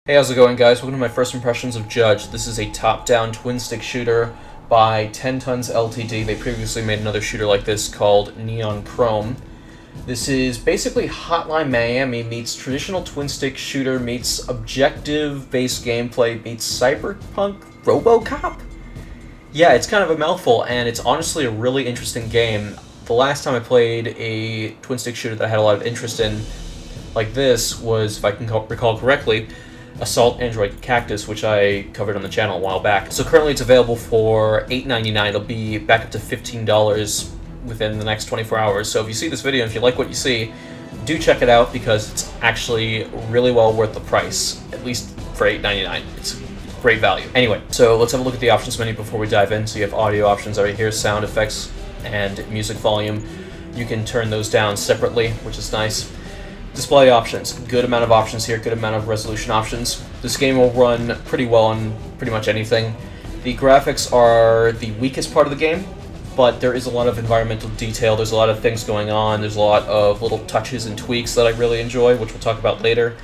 Hey, how's it going, guys? Welcome to my first impressions of Judge. This is a top-down twin-stick shooter by 10 Tons Ltd. They previously made another shooter like this called Neon Chrome. This is basically Hotline Miami meets traditional twin-stick shooter meets objective-based gameplay meets cyberpunk Robocop? Yeah, it's kind of a mouthful, and it's honestly a really interesting game. The last time I played a twin-stick shooter that I had a lot of interest in like this was, if I can recall correctly, Assault Android Cactus, which I covered on the channel a while back. So currently it's available for $8.99. It'll be back up to $15 within the next 24 hours. So if you see this video and if you like what you see, do check it out because it's actually really well worth the price, at least for $8.99. It's great value. Anyway, so let's have a look at the options menu before we dive in. So you have audio options right here, sound effects and music volume. You can turn those down separately, which is nice. Display options, good amount of options here, good amount of resolution options. This game will run pretty well on pretty much anything. The graphics are the weakest part of the game, but there is a lot of environmental detail, there's a lot of things going on, there's a lot of little touches and tweaks that I really enjoy, which we'll talk about later.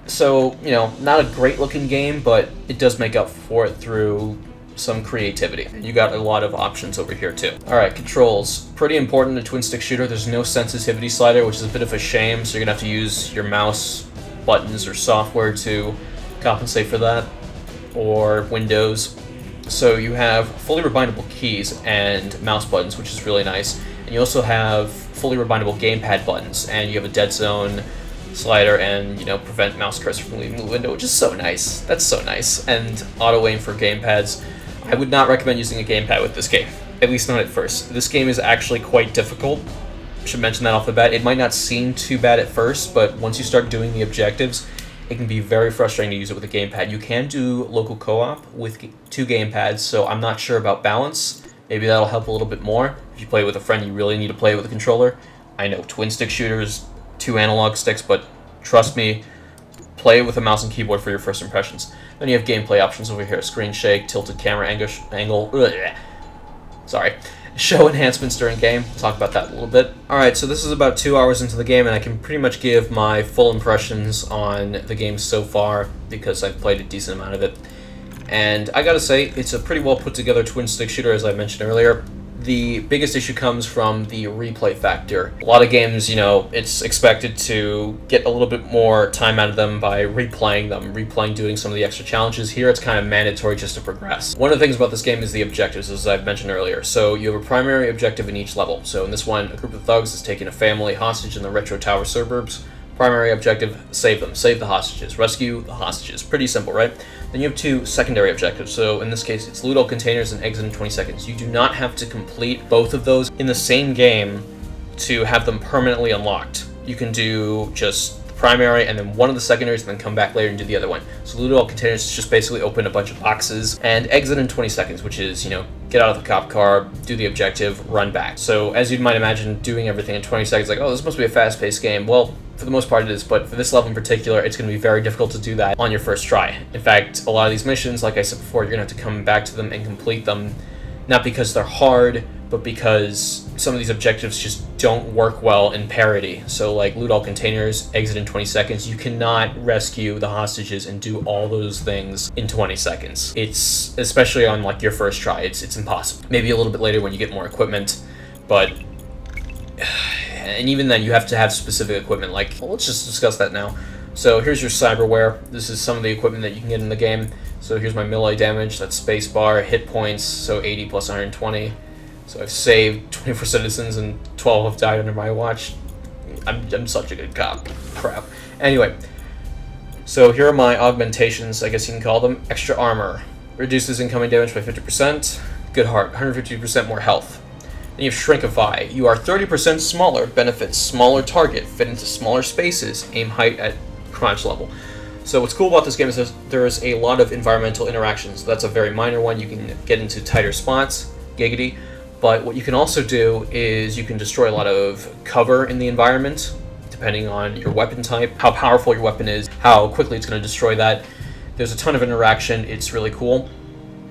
So, you know, not a great looking game, but it does make up for it through some creativity. You got a lot of options over here too. Alright, controls. Pretty important in a twin stick shooter. There's no sensitivity slider, which is a bit of a shame, so you're gonna have to use your mouse buttons or software to compensate for that, or Windows. So you have fully rebindable keys and mouse buttons, which is really nice. And you also have fully rebindable gamepad buttons, and you have a dead zone slider and, you know, prevent mouse cursor from leaving the window, which is so nice. That's so nice. And auto aim for gamepads. I would not recommend using a gamepad with this game, at least not at first. This game is actually quite difficult. Should mention that off the bat. It might not seem too bad at first, but once you start doing the objectives, it can be very frustrating to use it with a gamepad. You can do local co-op with 2 gamepads, so I'm not sure about balance. Maybe that'll help a little bit more. If you play with a friend, you really need to play with a controller. I know twin stick shooters, 2 analog sticks, but trust me, play with a mouse and keyboard for your first impressions. Then you have gameplay options over here: screen shake, tilted camera angle, sorry, show enhancements during game. We'll talk about that a little bit. Alright, so this is about 2 hours into the game, and I can pretty much give my full impressions on the game so far, because I've played a decent amount of it. And I gotta say, it's a pretty well put together twin stick shooter, as I mentioned earlier. The biggest issue comes from the replay factor. A lot of games, you know, it's expected to get a little bit more time out of them by replaying them, doing some of the extra challenges. Here it's kind of mandatory just to progress. One of the things about this game is the objectives, as I've mentioned earlier. So you have a primary objective in each level. So in this one, a group of thugs is taking a family hostage in the Retro Tower suburbs. Primary objective, save them, save the hostages, rescue the hostages. Pretty simple, right? Then you have 2 secondary objectives. So in this case, it's loot all containers and exit in 20 seconds. You do not have to complete both of those in the same game to have them permanently unlocked. You can do just the primary and then one of the secondaries and then come back later and do the other one. So loot all containers is just basically open a bunch of boxes, and exit in 20 seconds, which is, you know, get out of the cop car, do the objective, run back. So as you might imagine, doing everything in 20 seconds, like, oh, this must be a fast-paced game. Well, for the most part it is, but for this level in particular, it's going to be very difficult to do that on your first try. In fact, a lot of these missions, like I said before, you're going to have to come back to them and complete them, not because they're hard, but because some of these objectives just don't work well in parity. So like loot all containers, exit in 20 seconds, you cannot rescue the hostages and do all those things in 20 seconds. It's, especially on like your first try, it's impossible. Maybe a little bit later when you get more equipment, but and even then you have to have specific equipment. Like, well, let's just discuss that now. So here's your cyberware. This is some of the equipment that you can get in the game. So here's my melee damage, that's spacebar, hit points, so 80 plus 120. So I've saved 24 citizens and 12 have died under my watch. I'm such a good cop. Crap. Anyway, so here are my augmentations, I guess you can call them. Extra armor. Reduces incoming damage by 50%. Good heart. 150% more health. Then you have Shrinkify. You are 30% smaller, benefits smaller target, fit into smaller spaces, aim height at crouch level. So what's cool about this game is there's a lot of environmental interactions. That's a very minor one. You can get into tighter spots, giggity. But what you can also do is you can destroy a lot of cover in the environment, depending on your weapon type, how powerful your weapon is, how quickly it's going to destroy that. There's a ton of interaction. It's really cool.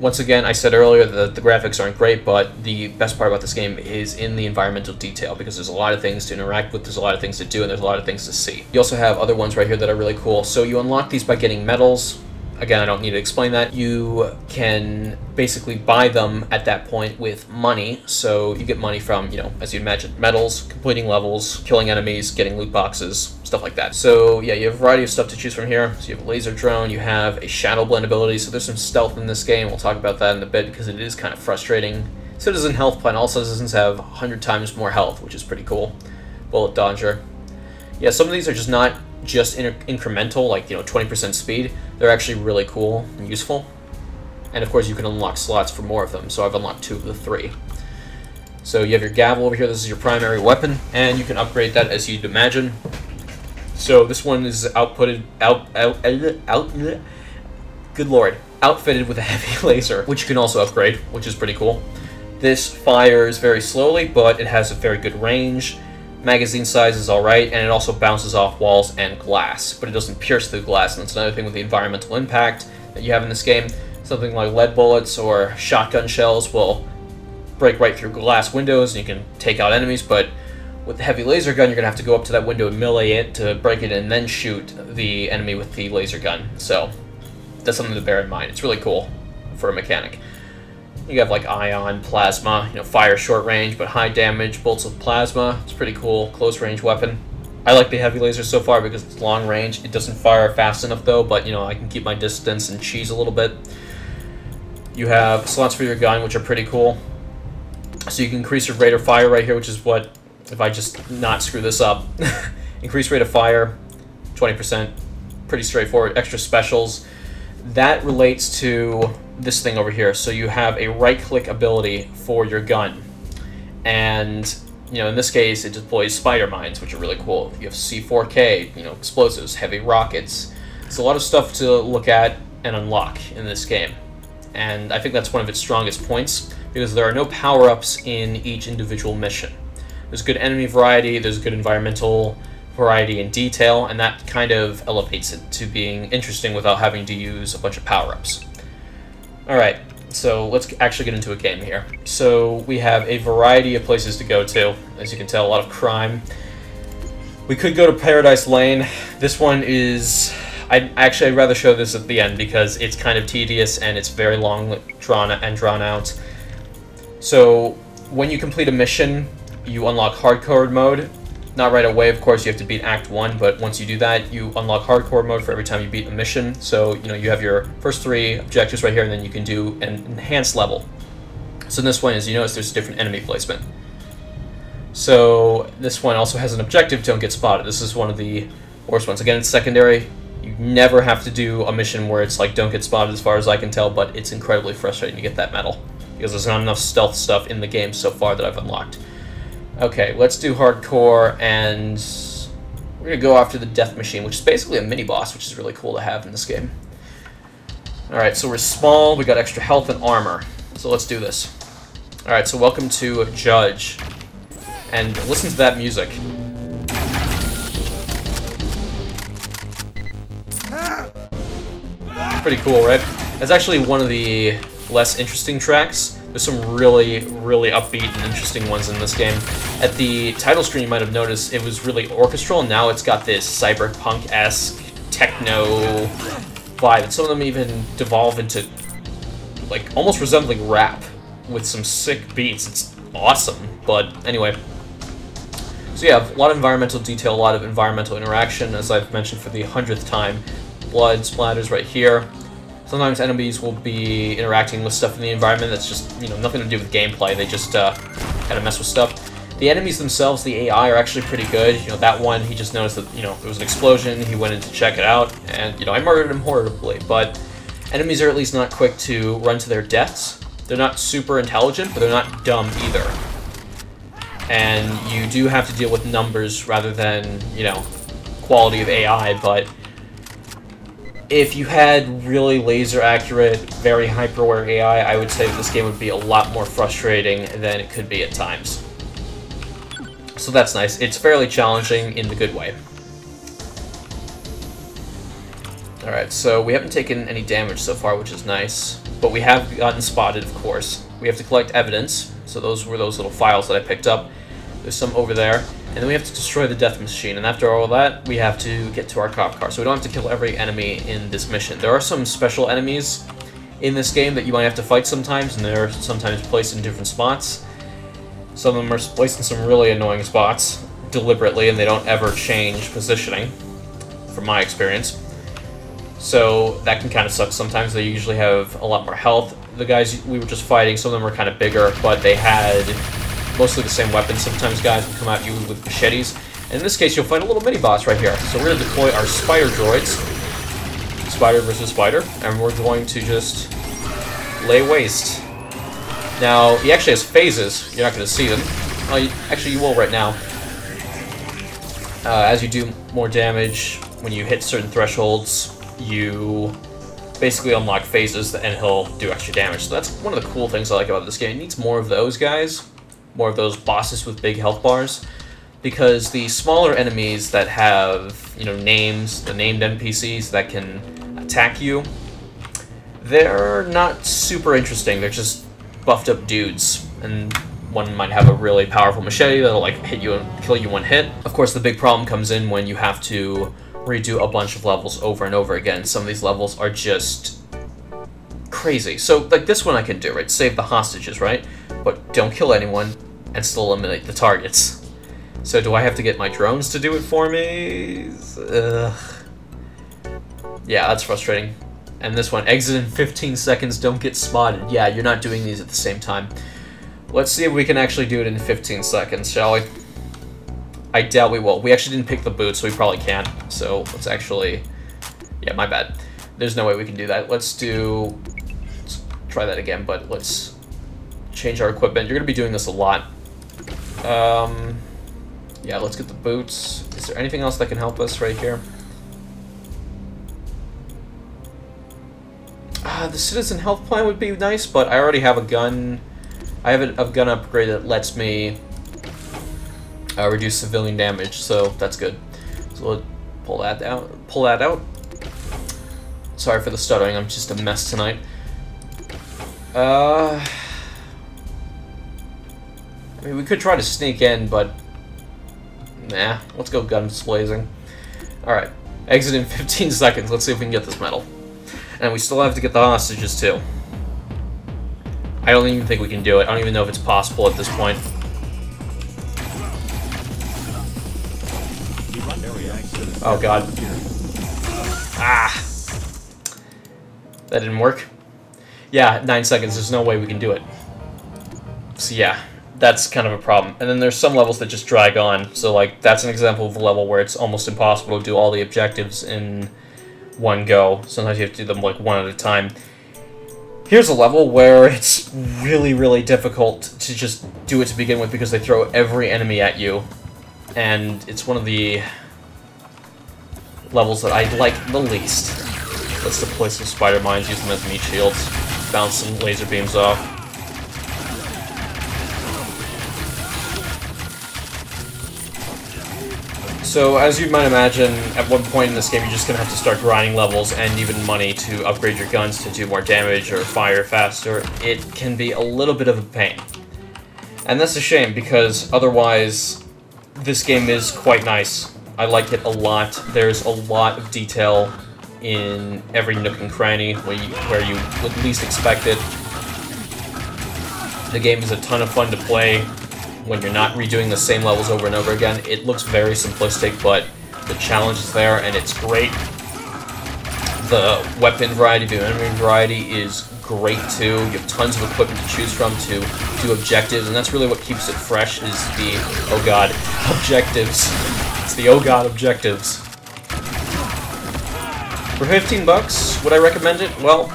Once again, I said earlier that the graphics aren't great, but the best part about this game is in the environmental detail, because there's a lot of things to interact with, there's a lot of things to do, and there's a lot of things to see. You also have other ones right here that are really cool. So you unlock these by getting medals. Again, I don't need to explain that. You can basically buy them at that point with money. So you get money from, as you imagine, medals, completing levels, killing enemies, getting loot boxes, stuff like that. So yeah, you have a variety of stuff to choose from here. So you have a laser drone, you have a shadow blend ability. So there's some stealth in this game. We'll talk about that in a bit because it is kind of frustrating. Citizen health plan. All citizens have 100 times more health, which is pretty cool. Bullet dodger. Yeah, some of these are just not just incremental, like 20% speed. They're actually really cool and useful. And of course you can unlock slots for more of them, so I've unlocked 2 of the 3. So you have your gavel over here, this is your primary weapon, and you can upgrade that as you'd imagine. So this one is outfitted with a heavy laser, which you can also upgrade, which is pretty cool. This fires very slowly, but it has a very good range. Magazine size is alright, and it also bounces off walls and glass, but it doesn't pierce through glass, and that's another thing with the environmental impact that you have in this game. Something like lead bullets or shotgun shells will break right through glass windows, and you can take out enemies, but with the heavy laser gun, you're going to have to go up to that window and melee it to break it, and then shoot the enemy with the laser gun. So that's something to bear in mind. It's really cool for a mechanic. You have like ion, plasma, fire short range but high damage, bolts of plasma. It's pretty cool, close range weapon. I like the heavy laser so far because it's long range. It doesn't fire fast enough though, but I can keep my distance and cheese a little bit. You have slots for your gun, which are pretty cool. So you can increase your rate of fire right here, which is what, if I just not screw this up, increase rate of fire, 20%, pretty straightforward. Extra specials. That relates to this thing over here. So you have a right-click ability for your gun, and in this case it deploys spider mines, which are really cool. You have C4K, explosives, heavy rockets. It's a lot of stuff to look at and unlock in this game, and I think that's one of its strongest points because there are no power-ups in each individual mission. There's good enemy variety, there's good environmental variety and detail, and that kind of elevates it to being interesting without having to use a bunch of power-ups. Alright, so let's actually get into a game here. So we have a variety of places to go to. As you can tell, a lot of crime. We could go to Paradise Lane. This one is... I'd rather show this at the end because it's kind of tedious and it's very long, drawn out. So when you complete a mission, you unlock hardcore mode. Not right away, of course, you have to beat Act 1, but once you do that, you unlock hardcore mode for every time you beat a mission. So, you have your first 3 objectives right here, and then you can do an enhanced level. So in this one, as you notice, there's different enemy placement. So this one also has an objective, don't get spotted. This is one of the worst ones. Again, it's secondary. You never have to do a mission where it's like, don't get spotted as far as I can tell, but it's incredibly frustrating to get that medal, because there's not enough stealth stuff in the game so far that I've unlocked. Okay, let's do hardcore, and we're going to go after the death machine, which is basically a mini-boss, which is really cool to have in this game. Alright, so we're small, we got extra health and armor, so let's do this. Alright, so welcome to Judge, and listen to that music. Pretty cool, right? That's actually one of the less interesting tracks. There's some really, really upbeat and interesting ones in this game. At the title screen, you might have noticed it was really orchestral, and now it's got this cyberpunk-esque techno vibe. And some of them even devolve into, like, almost resembling rap with some sick beats. It's awesome. But anyway, so yeah, a lot of environmental detail, a lot of environmental interaction, as I've mentioned for the 100th time. Blood splatters right here. Sometimes enemies will be interacting with stuff in the environment that's just, nothing to do with gameplay. They just kind of mess with stuff. The enemies themselves, the AI, are actually pretty good. That one, he just noticed that, there was an explosion. He went in to check it out, and, I murdered him horribly. But enemies are at least not quick to run to their deaths. They're not super intelligent, but they're not dumb either. And you do have to deal with numbers rather than, quality of AI, but if you had really laser-accurate, very hyperware AI, I would say that this game would be a lot more frustrating than it could be at times. So that's nice. It's fairly challenging in the good way. Alright, so we haven't taken any damage so far, which is nice. But we have gotten spotted, of course. We have to collect evidence. So those were those little files that I picked up. There's some over there. And then we have to destroy the death machine. And after all that, we have to get to our cop car. So we don't have to kill every enemy in this mission. There are some special enemies in this game that you might have to fight sometimes, and they're sometimes placed in different spots. Some of them are placed in some really annoying spots, deliberately, and they don't ever change positioning, from my experience. So that can kind of suck sometimes. They usually have a lot more health. The guys we were just fighting, some of them were kind of bigger, but they had mostly the same weapons. Sometimes guys would come at you with machetes. And in this case, you'll find a little mini-boss right here. So we're going to deploy our spider droids. Spider versus spider. And we're going to just lay waste. Now, he actually has phases. You're not going to see them. Oh, actually, you will right now. As you do more damage, when you hit certain thresholds, you basically unlock phases, and he'll do extra damage. So that's one of the cool things I like about this game. It needs more of those guys, more of those bosses with big health bars, because the smaller enemies that have, you know, names, the named NPCs that can attack you, they're not super interesting. They're just buffed up dudes, and one might have a really powerful machete that'll like hit you and kill you one hit. Of course, the big problem comes in when you have to redo a bunch of levels over and over again. Some of these levels are just crazy. So, like this one I can do, right? Save the hostages, right? But don't kill anyone and still eliminate the targets. So do I have to get my drones to do it for me? Ugh. Yeah, that's frustrating. And this one, exit in 15 seconds, don't get spotted. Yeah, you're not doing these at the same time. Let's see if we can actually do it in 15 seconds, shall we? I doubt we will. We actually didn't pick the boot, so we probably can't. So let's actually... Yeah, my bad. There's no way we can do that. Let's try that again, but let's change our equipment. You're going to be doing this a lot. Yeah, let's get the boots. Is there anything else that can help us right here? The citizen health plan would be nice, but I already have a gun. I have a gun upgrade that lets me reduce civilian damage, so that's good. So we'll pull that out. Sorry for the stuttering, I'm just a mess tonight. I mean, we could try to sneak in, but nah, let's go guns blazing. Alright, exit in 15 seconds. Let's see if we can get this medal. And we still have to get the hostages, too. I don't even think we can do it. I don't even know if it's possible at this point. Oh god. Ah! That didn't work. Yeah, 9 seconds. There's no way we can do it. So yeah, that's kind of a problem. And then there's some levels that just drag on. So like, that's an example of a level where it's almost impossible to do all the objectives in one go. Sometimes you have to do them like one at a time. Here's a level where it's really, really difficult to just do it to begin with because they throw every enemy at you. And it's one of the levels that I like the least. Let's deploy some spider mines, use them as meat shields, bounce some laser beams off. So, as you might imagine, at one point in this game, you're just going to have to start grinding levels and even money to upgrade your guns to do more damage or fire faster. It can be a little bit of a pain. And that's a shame, because otherwise, this game is quite nice. I like it a lot. There's a lot of detail in every nook and cranny where you would least expect it. The game is a ton of fun to play when you're not redoing the same levels over and over again. It looks very simplistic, but the challenge is there, and it's great. The weapon variety, the enemy variety is great too. You have tons of equipment to choose from to do objectives, and that's really what keeps it fresh, is the, oh god, objectives. It's the oh god objectives. For 15 bucks, would I recommend it? Well,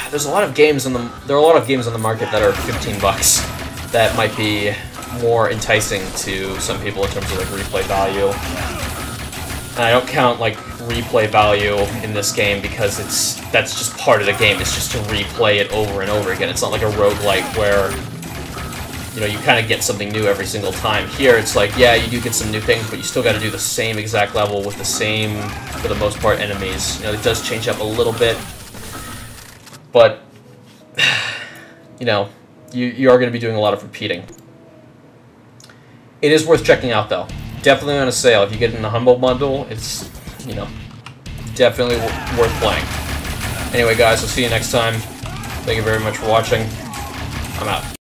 there's a lot of games on the there are a lot of games on the market that are 15 bucks that might be more enticing to some people in terms of like replay value. And I don't count like replay value in this game because that's just part of the game. It's just to replay it over and over again. It's not like a roguelike where, you know, you kind of get something new every single time. Here, it's like, yeah, you do get some new things, but you still got to do the same exact level with the same, for the most part, enemies. You know, it does change up a little bit, but, you know, you are going to be doing a lot of repeating. It is worth checking out, though. Definitely on a sale. If you get it in the Humble Bundle, it's, you know, definitely worth playing. Anyway, guys, I'll see you next time. Thank you very much for watching. I'm out.